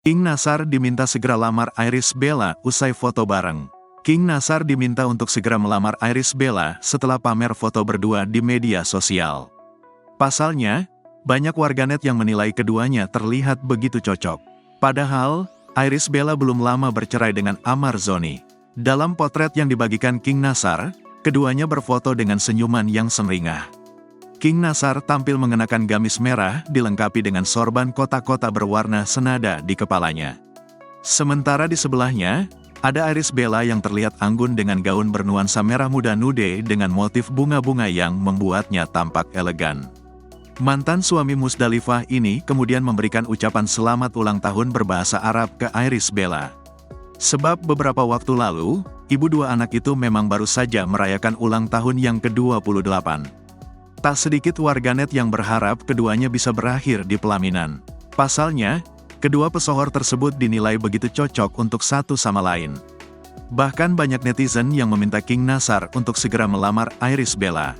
King Nasar diminta segera lamar Irish Bella usai foto bareng. King Nasar diminta untuk segera melamar Irish Bella setelah pamer foto berdua di media sosial. Pasalnya, banyak warganet yang menilai keduanya terlihat begitu cocok. Padahal, Irish Bella belum lama bercerai dengan Amar Zoni. Dalam potret yang dibagikan King Nasar, keduanya berfoto dengan senyuman yang sumringah. King Nasar tampil mengenakan gamis merah dilengkapi dengan sorban kotak-kotak berwarna senada di kepalanya. Sementara di sebelahnya, ada Irish Bella yang terlihat anggun dengan gaun bernuansa merah muda nude dengan motif bunga-bunga yang membuatnya tampak elegan. Mantan suami Musdalifah ini kemudian memberikan ucapan selamat ulang tahun berbahasa Arab ke Irish Bella. Sebab beberapa waktu lalu, ibu dua anak itu memang baru saja merayakan ulang tahun yang ke-28. Tak sedikit warganet yang berharap keduanya bisa berakhir di pelaminan. Pasalnya, kedua pesohor tersebut dinilai begitu cocok untuk satu sama lain. Bahkan banyak netizen yang meminta King Nasar untuk segera melamar Irish Bella.